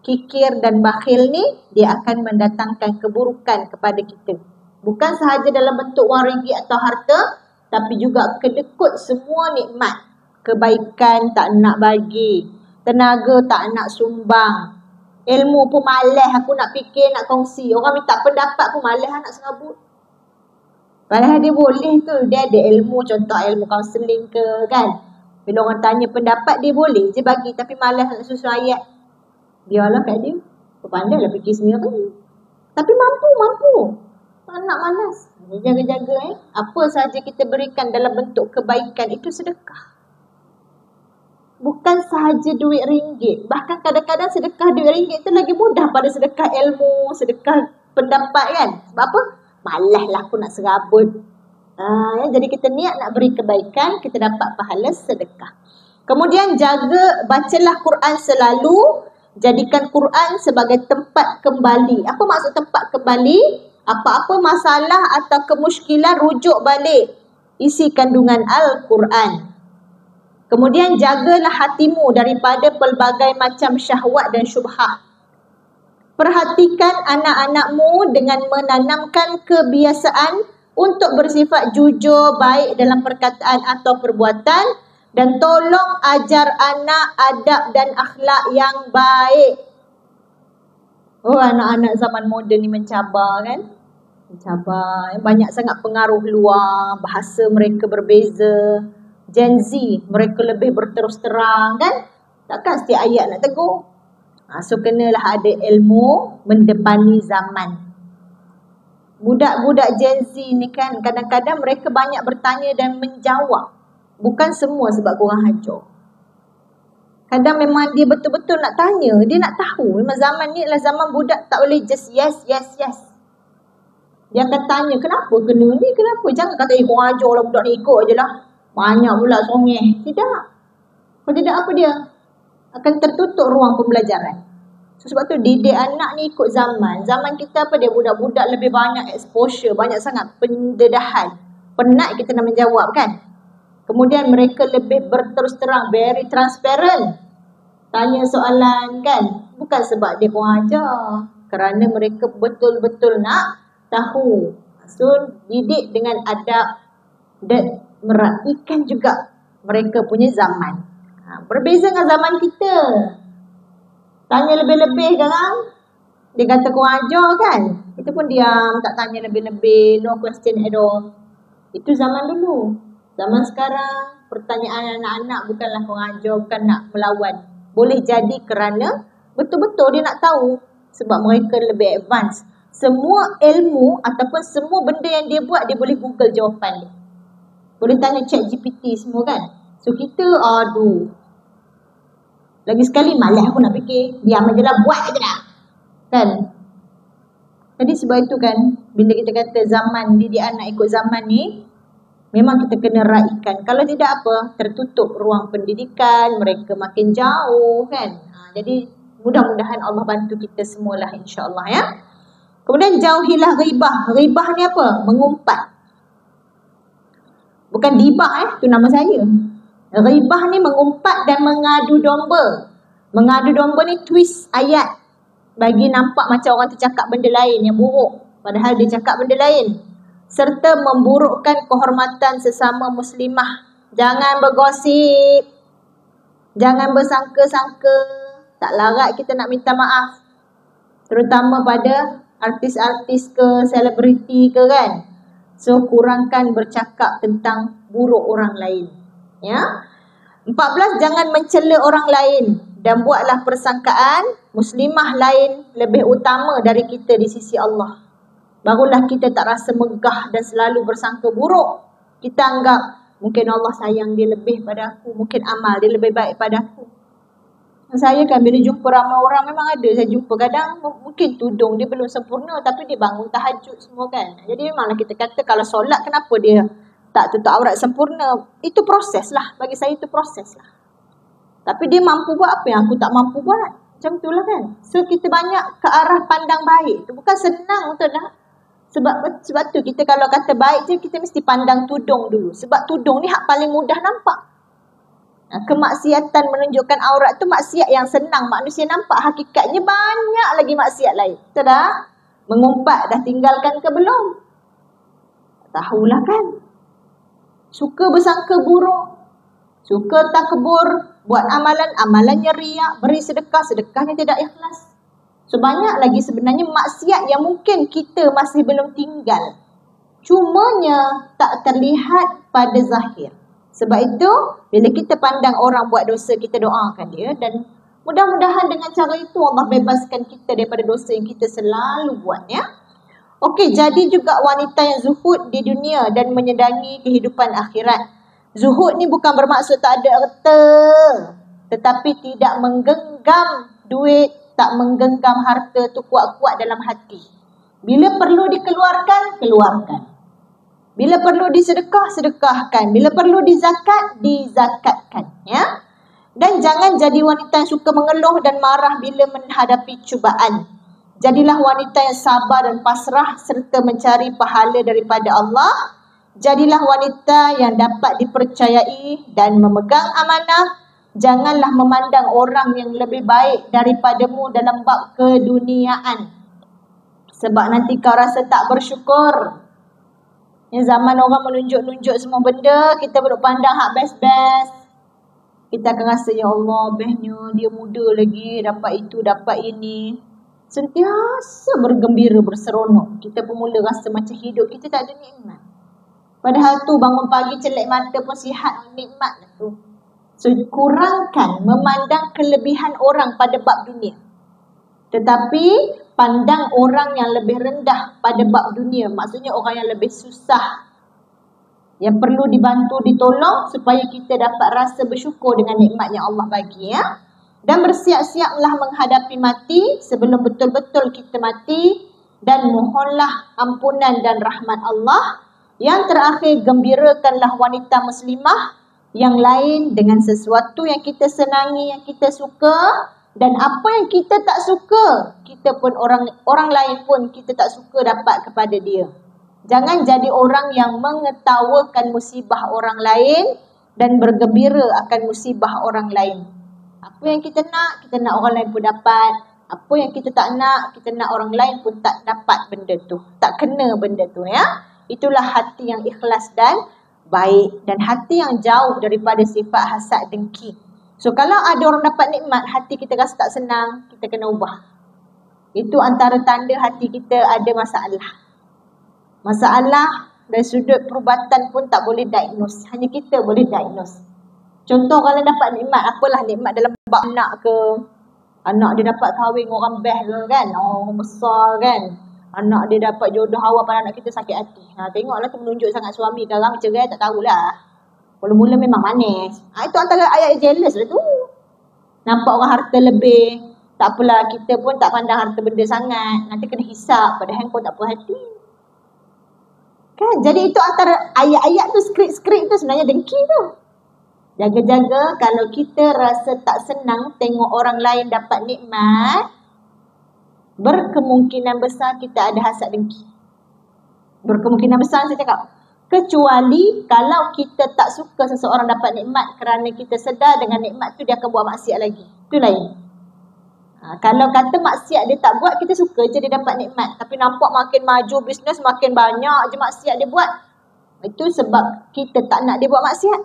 Speaker 1: Kikir dan bakhil ni, dia akan mendatangkan keburukan kepada kita. Bukan sahaja dalam bentuk wang ringgit atau harta, tapi juga kedekut semua nikmat. Kebaikan tak nak bagi, tenaga tak nak sumbang, ilmu pun malas aku nak fikir, nak kongsi. Orang minta pendapat pun malas nak serabut. Padahal dia boleh tu, dia ada ilmu, contoh ilmu kaunseling ke kan. Bila orang tanya pendapat, dia boleh je bagi, tapi malas nak susun ayat. Biarlah kat dia, pandailah fikir sendiri. Tapi mampu. Tak nak malas. Jaga-jaga apa sahaja kita berikan dalam bentuk kebaikan, itu sedekah. Bukan sahaja duit ringgit. Bahkan kadang-kadang sedekah duit ringgit tu lagi mudah pada sedekah ilmu, sedekah pendapat kan. Sebab apa? Malas lah aku nak serabut. Jadi kita niat nak beri kebaikan, kita dapat pahala sedekah. Kemudian bacalah Quran selalu. Jadikan Quran sebagai tempat kembali. Apa maksud tempat kembali? Apa-apa masalah atau kemusykilan, rujuk balik isi kandungan Al-Quran. Kemudian jagalah hatimu daripada pelbagai macam syahwat dan syubhah. Perhatikan anak-anakmu dengan menanamkan kebiasaan untuk bersifat jujur, baik dalam perkataan atau perbuatan, dan tolong ajar anak adab dan akhlak yang baik. Oh, anak-anak zaman moden ni mencabar kan? Mencabar. Banyak sangat pengaruh luar, bahasa mereka berbeza. Gen Z, mereka lebih berterus terang kan? Takkan setiap ayat nak tegur. So kenalah ada ilmu mendepani zaman. Budak-budak Gen Z ni kan kadang-kadang mereka banyak bertanya dan menjawab. Bukan semua sebab korang hajar. Kadang memang dia betul-betul nak tanya, dia nak tahu. Memang zaman ni adalah zaman budak tak boleh just yes. Dia akan tanya, kenapa kena ni, kenapa? Jangan kata, korang ajar lah budak ni, ikut je lah. Banyak pula songeh. Tidak. Kalau tidak apa dia? Akan tertutup ruang pembelajaran. So, sebab tu didik anak ni ikut zaman. Zaman kita apa dia? Budak-budak lebih banyak exposure, banyak sangat pendedahan. Penat kita nak menjawab kan? Kemudian mereka lebih berterus terang, very transparent. Tanya soalan kan? Bukan sebab dia korang ajar. Kerana mereka betul-betul nak tahu. So, didik dengan adab dan meraihkan juga mereka punya zaman. Berbeza dengan zaman kita. Tanya lebih-lebih sekarang. Dia kata korang ajar kan? Itu pun diam, tak tanya lebih-lebih, no question at all. Itu zaman dulu. Zaman sekarang, pertanyaan anak-anak bukanlah korang ajar, bukan nak melawan. Boleh jadi kerana betul-betul dia nak tahu. Sebab mereka lebih advance. Semua ilmu ataupun semua benda yang dia buat, dia boleh Google jawapan dia. Boleh tanya ChatGPT semua kan. So kita, aduh. Lagi sekali malas aku nak fikir. Diam je lah, buat je lah. Kan? Jadi sebab itu kan, bila kita kata zaman, didik anak ikut zaman ni, memang kita kena raikan. Kalau tidak apa, tertutup ruang pendidikan, mereka makin jauh kan. Jadi mudah-mudahan Allah bantu kita semualah insya-Allah ya. Kemudian jauhilah ribah. Ribah ni apa? Mengumpat. Bukan dibah tu nama saya. Ribah ni mengumpat dan mengadu domba. Mengadu domba ni twist ayat. Bagi nampak macam orang tu cakap benda lain yang buruk. Padahal dia cakap benda lain. Serta memburukkan kehormatan sesama muslimah. Jangan bergosip. Jangan bersangka-sangka. Tak larat kita nak minta maaf. Terutama pada artis-artis ke, selebriti ke kan. So, kurangkan bercakap tentang buruk orang lain. Ya. 14, jangan mencela orang lain. Dan buatlah persangkaan muslimah lain lebih utama dari kita di sisi Allah. Barulah kita tak rasa megah dan selalu bersangka buruk. Kita anggap mungkin Allah sayang dia lebih pada aku. Mungkin amal dia lebih baik pada aku. Saya kan bila jumpa ramai orang memang ada. Saya jumpa kadang mungkin tudung dia belum sempurna tapi dia bangun tahajud semua kan. Jadi memanglah kita kata kalau solat kenapa dia tak tutup aurat sempurna. Itu proses lah. Bagi saya itu proses lah. Tapi dia mampu buat apa yang aku tak mampu buat. Macam itulah kan. So kita banyak ke arah pandang baik. Itu bukan senang betul lah. Sebab tu kita kalau kata baik je kita mesti pandang tudung dulu. Sebab tudung ni hak paling mudah nampak. Kemaksiatan menunjukkan aurat tu maksiat yang senang manusia nampak. Hakikatnya banyak lagi maksiat lain. Betul dah? Mengumpat dah tinggalkan ke belum? Tahulah kan. Suka bersangka buruk. Suka takbur. Buat amalannya riak. Beri sedekahnya tidak ikhlas. So banyak lagi sebenarnya maksiat yang mungkin kita masih belum tinggal. Cumanya tak terlihat pada zahir. Sebab itu, bila kita pandang orang buat dosa, kita doakan dia. Dan mudah-mudahan dengan cara itu Allah bebaskan kita daripada dosa yang kita selalu buat. Ya? Okey, jadi juga wanita yang zuhud di dunia dan menyedangi kehidupan akhirat. Zuhud ni bukan bermaksud tak ada harta. Tetapi tidak menggenggam duit, tak menggenggam harta tu kuat-kuat dalam hati. Bila perlu dikeluarkan, keluarkan. Bila perlu disedekah, sedekahkan. Bila perlu dizakat, dizakatkan. Ya? Dan jangan jadi wanita yang suka mengeluh dan marah bila menghadapi cubaan. Jadilah wanita yang sabar dan pasrah serta mencari pahala daripada Allah. Jadilah wanita yang dapat dipercayai dan memegang amanah. Janganlah memandang orang yang lebih baik daripadamu dalam bab keduniaan. Sebab nanti kau rasa tak bersyukur. Yang zaman orang menunjuk-nunjuk semua benda, kita duduk pandang hak best-best. Kita akan rasa, ya Allah, bestnya dia muda lagi, dapat itu, dapat ini. Sentiasa bergembira, berseronok. Kita pun mula rasa macam hidup kita tak ada nikmat. Padahal tu bangun pagi celek mata pun sihat, nikmat lah tu. So, kurangkan memandang kelebihan orang pada bab dunia. Tetapi, pandang orang yang lebih rendah pada bab dunia. Maksudnya orang yang lebih susah, yang perlu dibantu, ditolong supaya kita dapat rasa bersyukur dengan nikmat yang Allah bagi, ya. Dan bersiap-siaplah menghadapi mati sebelum betul-betul kita mati, dan mohonlah ampunan dan rahmat Allah. Yang terakhir, gembirakanlah wanita muslimah yang lain dengan sesuatu yang kita senangi, yang kita suka, dan apa yang kita tak suka, kita pun orang lain pun kita tak suka dapat kepada dia. Jangan jadi orang yang mengetawakan musibah orang lain dan bergembira akan musibah orang lain. Apa yang kita nak orang lain pun dapat. Apa yang kita tak nak, kita nak orang lain pun tak dapat benda tu. Tak kena benda tu, ya. Itulah hati yang ikhlas dan baik. Dan hati yang jauh daripada sifat hasad dengki. So, kalau ada orang dapat nikmat, hati kita rasa tak senang, kita kena ubah. Itu antara tanda hati kita ada masalah. Masalah dari sudut perubatan pun tak boleh diagnose. Hanya kita boleh diagnose. Contoh kalau dapat nikmat, apalah nikmat dalam bab anak ke. Anak dia dapat kahwin orang best ke kan. Orang besar kan. Anak dia dapat jodoh awal pada anak kita sakit hati. Tengoklah tu menunjuk sangat suami. Sekarang cerai tak tahulah. Mula-mula memang manis. Itu antara ayat jealous lah tu. Nampak orang harta lebih. Tak apalah, kita pun tak pandang harta benda sangat. Nanti kena hisap. Padahal kau tak puas hati. Kan? Jadi itu antara ayat-ayat tu, skrip-skrip tu sebenarnya dengki tu. Jaga-jaga kalau kita rasa tak senang tengok orang lain dapat nikmat, berkemungkinan besar kita ada hasad dengki. Berkemungkinan besar saya cakap. Kecuali kalau kita tak suka seseorang dapat nikmat kerana kita sedar dengan nikmat tu dia akan buat maksiat lagi. Itu lain. Kalau kata maksiat dia tak buat, kita suka je dia dapat nikmat. Tapi nampak makin maju bisnes, makin banyak je maksiat dia buat. Itu sebab kita tak nak dia buat maksiat.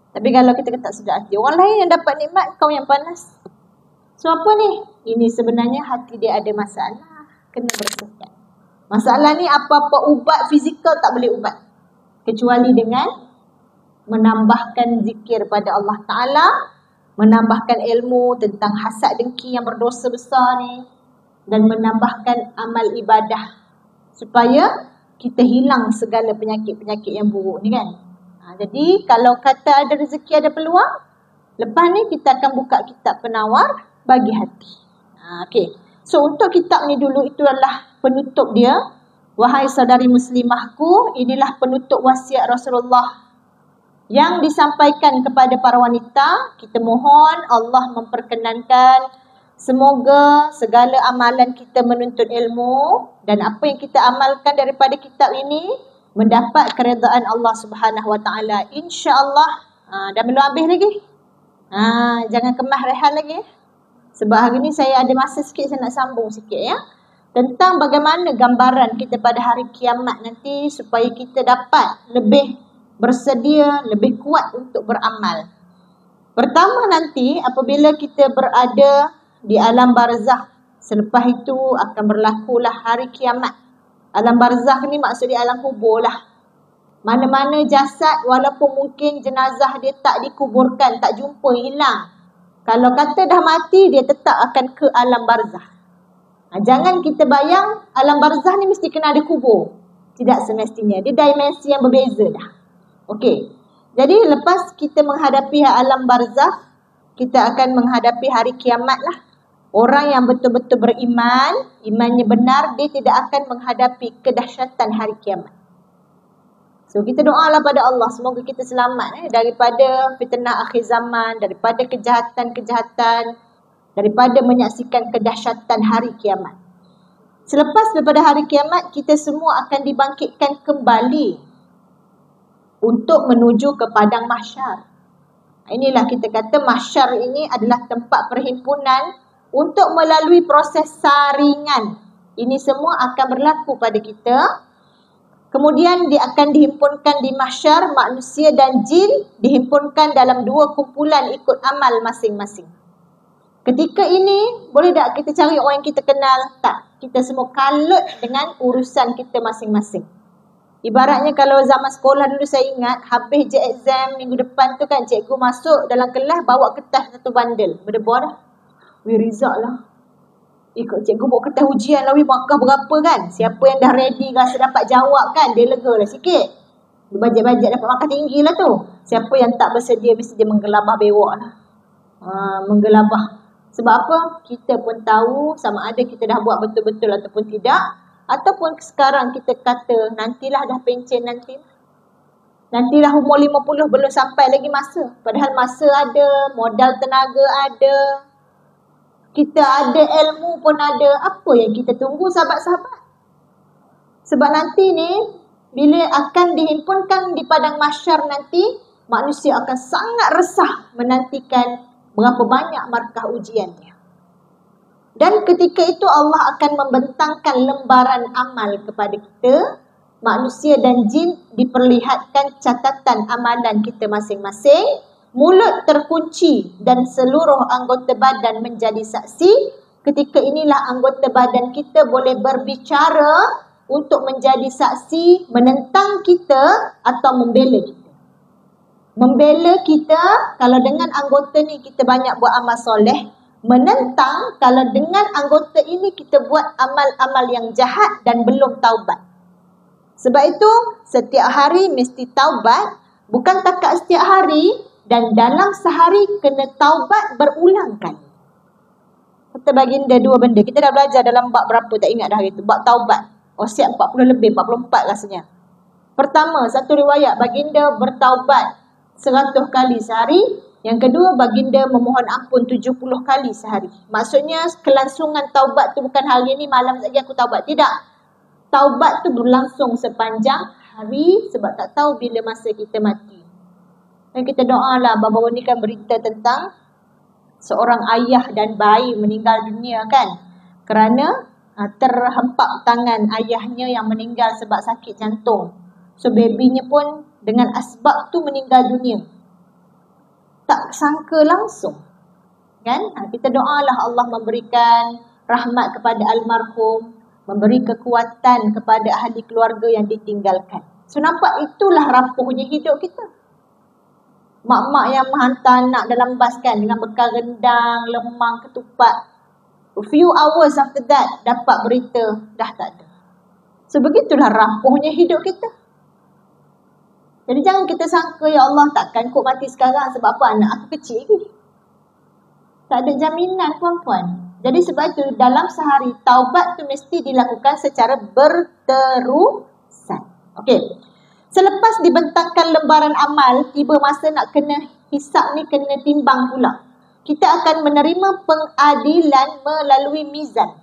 Speaker 1: Tapi kalau kita tak sedar hati, orang lain yang dapat nikmat, kau yang panas. So apa ni? Ini sebenarnya hati dia ada masalah. Kena bersihkan. Masalah ni apa-apa ubat fizikal tak boleh ubat. Kecuali dengan menambahkan zikir pada Allah Ta'ala, menambahkan ilmu tentang hasad dengki yang berdosa besar ni, dan menambahkan amal ibadah supaya kita hilang segala penyakit-penyakit yang buruk ni kan. Jadi kalau kata ada rezeki, ada peluang, lepas ni kita akan buka kitab penawar bagi hati. Okay. So untuk kitab ni dulu, itu adalah penutup dia. Wahai saudari muslimahku, inilah penutup wasiat Rasulullah yang disampaikan kepada para wanita. Kita mohon Allah memperkenankan semoga segala amalan kita menuntut ilmu dan apa yang kita amalkan daripada kitab ini mendapat keredaan Allah Subhanahu Wa Taala. Insya-Allah. Dah belum habis lagi. Jangan kemah rehat lagi. Sebab hari ni saya ada masa sikit, saya nak sambung sikit ya. Tentang bagaimana gambaran kita pada hari kiamat nanti supaya kita dapat lebih bersedia, lebih kuat untuk beramal. Pertama nanti apabila kita berada di alam barzakh, selepas itu akan berlakulah hari kiamat. Alam barzakh ni maksudnya alam kubur lah. Mana-mana jasad walaupun mungkin jenazah dia tak dikuburkan, tak jumpa, hilang. Kalau kata dah mati, dia tetap akan ke alam barzakh. Jangan kita bayang alam barzakh ni mesti kena ada kubur. Tidak semestinya. Dia dimensi yang berbeza dah. Okey. Jadi lepas kita menghadapi alam barzakh, kita akan menghadapi hari kiamat lah. Orang yang betul-betul beriman, imannya benar, dia tidak akan menghadapi kedahsyatan hari kiamat. So kita doalah pada Allah, semoga kita selamat daripada fitnah akhir zaman, daripada kejahatan-kejahatan, daripada menyaksikan kedahsyatan hari kiamat. Selepas daripada hari kiamat, kita semua akan dibangkitkan kembali untuk menuju ke padang mahsyar. Inilah kita kata mahsyar ini adalah tempat perhimpunan untuk melalui proses saringan. Ini semua akan berlaku pada kita. Kemudian dia akan dihimpunkan di mahsyar, manusia dan jin dihimpunkan dalam dua kumpulan ikut amal masing-masing. Ketika ini, boleh tak kita cari orang yang kita kenal? Tak. Kita semua kalut dengan urusan kita masing-masing. Ibaratnya kalau zaman sekolah dulu saya ingat, habis je exam minggu depan tu kan, cikgu masuk dalam kelas bawa kertas satu bandel. Berdebar dah. Weh, result lah. Ikut cikgu bawa kertas ujian lah, weh, markah berapa kan. Siapa yang dah ready rasa dapat jawab kan, dia lega lah sikit. Bajet-bajet dapat markah tinggi lah tu. Siapa yang tak bersedia, mesti dia menggelabah bewak lah. Menggelabah. Sebab apa? Kita pun tahu sama ada kita dah buat betul-betul ataupun tidak. Ataupun sekarang kita kata, nantilah dah pencen nanti. Nantilah umur 50 belum sampai lagi masa. Padahal masa ada, modal tenaga ada. Kita ada, ilmu pun ada. Apa yang kita tunggu sahabat-sahabat? Sebab nanti ni, bila akan dihimpunkan di padang mahsyar nanti, manusia akan sangat resah menantikan berapa banyak markah ujiannya. Dan ketika itu Allah akan membentangkan lembaran amal kepada kita. Manusia dan jin diperlihatkan catatan amalan kita masing-masing. Mulut terkunci dan seluruh anggota badan menjadi saksi. Ketika inilah anggota badan kita boleh berbicara untuk menjadi saksi menentang kita atau membela kita. Membela kita kalau dengan anggota ni kita banyak buat amal soleh. Menentang kalau dengan anggota ini kita buat amal-amal yang jahat dan belum taubat. Sebab itu setiap hari mesti taubat. Bukan takat setiap hari. Dan dalam sehari kena taubat berulang kali. Kata baginda dua benda. Kita dah belajar dalam bab berapa tak ingat dah hari tu. Bab taubat. Siap 40 lebih, 44 rasanya. Pertama, satu riwayat baginda bertaubat 100 kali sehari. Yang kedua, baginda memohon ampun 70 kali sehari. Maksudnya kelangsungan taubat tu bukan hari ni malam lagi aku taubat. Tidak. Taubat tu berlangsung sepanjang hari sebab tak tahu bila masa kita mati. Dan kita doalah, baru-baru ni kan berita tentang seorang ayah dan bayi meninggal dunia kan. Kerana terhempap tangan ayahnya yang meninggal sebab sakit jantung. So babynya pun dengan asbab tu meninggal dunia. Tak sangka langsung. Kan? Kita doalah Allah memberikan rahmat kepada almarhum. Memberi kekuatan kepada ahli keluarga yang ditinggalkan. So nampak itulah rapuhnya hidup kita. Mak-mak yang menghantar anak dalam bas kan. Dengan bekal rendang, lemang, ketupat. A few hours after that dapat berita dah tak ada. So begitulah rapuhnya hidup kita. Jadi jangan kita sangka, ya Allah takkan kok mati sekarang sebab apa anak aku kecil lagi. Tak ada jaminan puan-puan. Jadi sebab itu dalam sehari taubat tu mesti dilakukan secara berterusan. Okey. Selepas dibentangkan lembaran amal, tiba masa nak kena hisap ni kena timbang pula. Kita akan menerima pengadilan melalui mizan.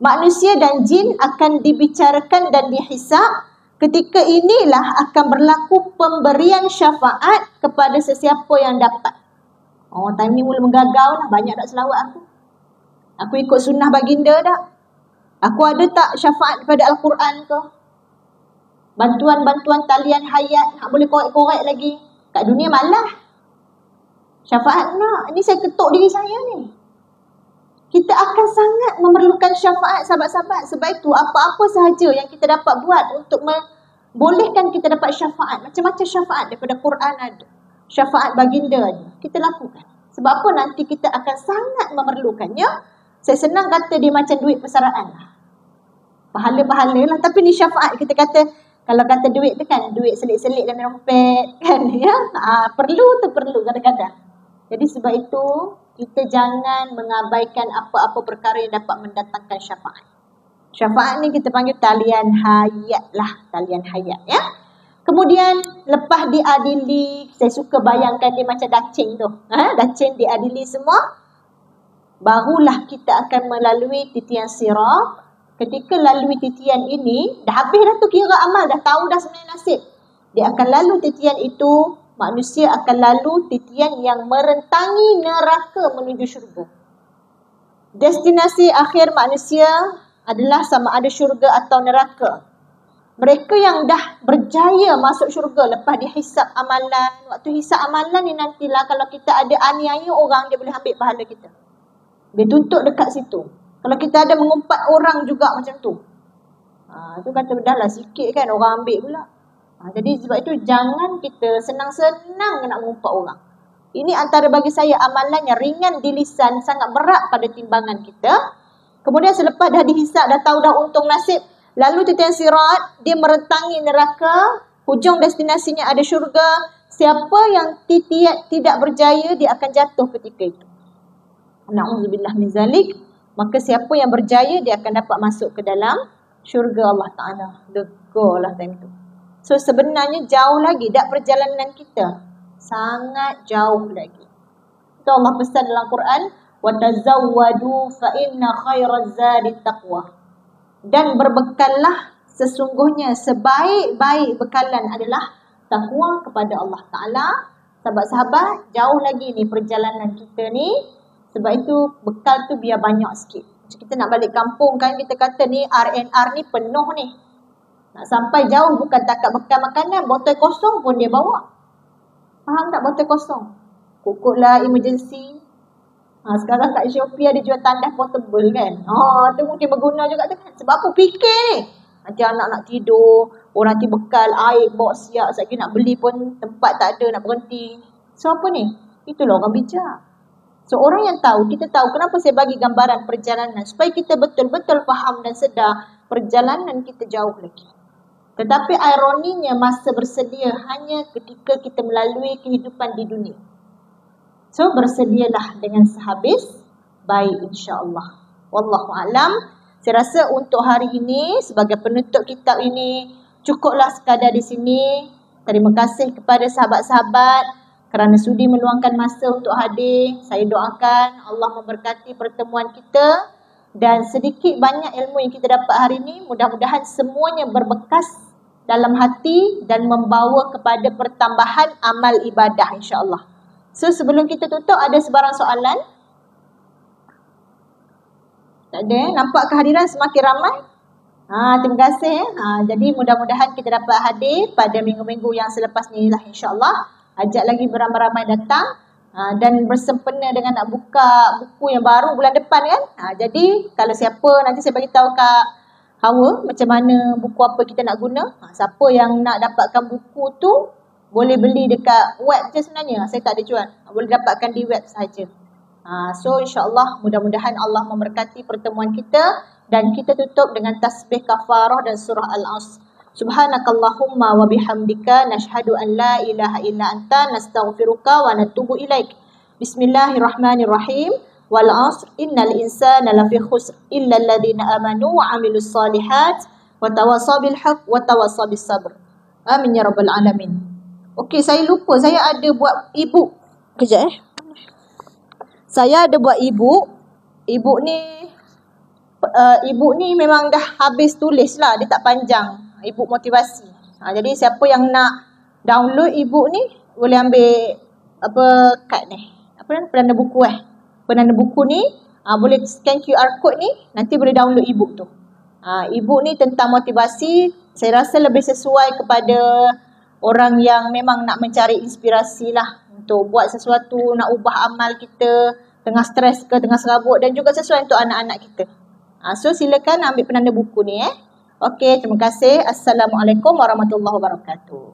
Speaker 1: Manusia dan jin akan dibicarakan dan dihisap. Ketika inilah akan berlaku pemberian syafaat kepada sesiapa yang dapat. Time ni mula menggagau lah. Banyak tak selawat aku. Aku ikut sunnah baginda dah. Aku ada tak syafaat daripada Al-Quran ke? Bantuan-bantuan talian hayat. Nak boleh korek-korek lagi. Kat dunia malah. Syafaat nak. Ini saya ketuk diri saya ni. Kita akan sangat memerlukan syafaat sahabat-sahabat. Sebab itu apa-apa sahaja yang kita dapat buat untuk membolehkan kita dapat syafaat. Macam-macam syafaat daripada Quran ada. Syafaat baginda ada. Kita lakukan. Sebab apa nanti kita akan sangat memerlukannya. Saya senang kata dia macam duit persaraan lah. Pahala-pahala lah. Tapi ni syafaat kita kata. Kalau kata duit tu kan. Duit selit-selit dalam dompet. Kan ya. Perlu tu perlu kadang-kadang. Jadi sebab itu. Kita jangan mengabaikan apa-apa perkara yang dapat mendatangkan syafaat. Syafaat ni kita panggil talian hayat lah. Talian hayat ya. Kemudian lepas diadili. Saya suka bayangkan dia macam dacing tu. Dacing diadili semua. Barulah kita akan melalui titian sirat. Ketika lalui titian ini. Dah habis dah tu kira amal. Dah tahu dah sebenarnya nasib. Dia akan lalu titian itu. Manusia akan lalu titian yang merentangi neraka menuju syurga. Destinasi akhir manusia adalah sama ada syurga atau neraka. Mereka yang dah berjaya masuk syurga lepas dihisap amalan. Waktu hisap amalan ni nantilah kalau kita ada aniaya orang, dia boleh ambil pahala kita. Dia tuntut dekat situ. Kalau kita ada mengumpat orang juga macam tu. Tu kata dah lah sikit kan orang ambil pula. Jadi sebab itu jangan kita senang-senang nak mengumpat orang. Ini antara bagi saya amalan yang ringan di lisan, sangat berat pada timbangan kita. Kemudian selepas dah dihisap, dah tahu dah untung nasib, lalu titian sirat, dia merentangi neraka, hujung destinasinya ada syurga. Siapa yang tidak berjaya, dia akan jatuh ketika itu. Na'udzubillah min zalik. Maka siapa yang berjaya, dia akan dapat masuk ke dalam syurga Allah Ta'ala. Lega lah time tu. So sebenarnya jauh lagi dak perjalanan kita. Sangat jauh lagi. Itu Allah pesan dalam Quran, وَتَزَوَّدُوا فَإِنَّ خَيْرَ الزَّادِ التَّقْوَى. Dan berbekallah, sesungguhnya sebaik-baik bekalan adalah takwa kepada Allah Ta'ala. Sahabat-sahabat, jauh lagi ni perjalanan kita ni. Sebab itu bekal tu biar banyak sikit. Macam kita nak balik kampung kan, kita kata ni R&R ni penuh ni. Nak sampai jauh bukan takat bekal makanan, botol kosong pun dia bawa. Faham tak botol kosong? Kukuklah emergency. Sekarang kat Shopee ada jual tandas portable kan. Tu mungkin berguna juga tu kan. Sebab apa fikir ni? Nanti anak nak tidur, orang nanti bekal, air bawa siap. Sekejap nak beli pun tempat tak ada, nak berhenti. So apa ni? Itulah orang bijak. So orang yang tahu, kita tahu kenapa saya bagi gambaran perjalanan. Supaya kita betul-betul faham dan sedar perjalanan kita jauh lagi. Tetapi ironinya masa bersedia hanya ketika kita melalui kehidupan di dunia. So bersedialah dengan sehabis baik insya-Allah. Wallahu a'lam. Saya rasa untuk hari ini sebagai penutup kitab ini cukuplah sekadar di sini. Terima kasih kepada sahabat-sahabat kerana sudi meluangkan masa untuk hadir. Saya doakan Allah memberkati pertemuan kita dan sedikit banyak ilmu yang kita dapat hari ini mudah-mudahan semuanya berbekas dalam hati dan membawa kepada pertambahan amal ibadah insya-Allah. So sebelum kita tutup, ada sebarang soalan? Tak ada. Nampak kehadiran semakin ramai? Terima kasih. Jadi mudah-mudahan kita dapat hadir pada minggu-minggu yang selepas ni lah insya-Allah. Ajak lagi beramai-ramai datang dan bersempena dengan nak buka buku yang baru bulan depan kan. Jadi kalau siapa, nanti saya bagi tahu kat Hawa macam mana buku apa kita nak guna. Siapa yang nak dapatkan buku tu boleh beli dekat web je sebenarnya. Saya tak ada jual. Boleh dapatkan di web sahaja. So insya-Allah mudah-mudahan Allah memberkati pertemuan kita dan kita tutup dengan tasbih kafarah dan surah Al-Asr. Subhanakallahumma wa bihamdika nashhadu an la ilaha illa anta nastaghfiruka wa natubu ilaik. Bismillahirrahmanirrahim. Wal 'asr innal insana lafi khusr illa alladhina amanu wa 'amilus solihat wa tawassaw bil haqq wa tawassaw bis sabr. Amin ya rabbal alamin. Okey, saya lupa saya ada buat e-book. Kejap Saya ada buat e-book. E-book ni memang dah habis tulis lah, dia tak panjang. E-book motivasi. Jadi siapa yang nak download e-book ni boleh ambil kad ni. Penanda buku Penanda buku ni boleh scan QR code ni, nanti boleh download e-book tu. E-book ni tentang motivasi, saya rasa lebih sesuai kepada orang yang memang nak mencari inspirasi lah untuk buat sesuatu, nak ubah amal kita tengah stres ke, tengah serabut, dan juga sesuai untuk anak-anak kita. So silakan ambil penanda buku ni. Okey, terima kasih. Assalamualaikum warahmatullahi wabarakatuh.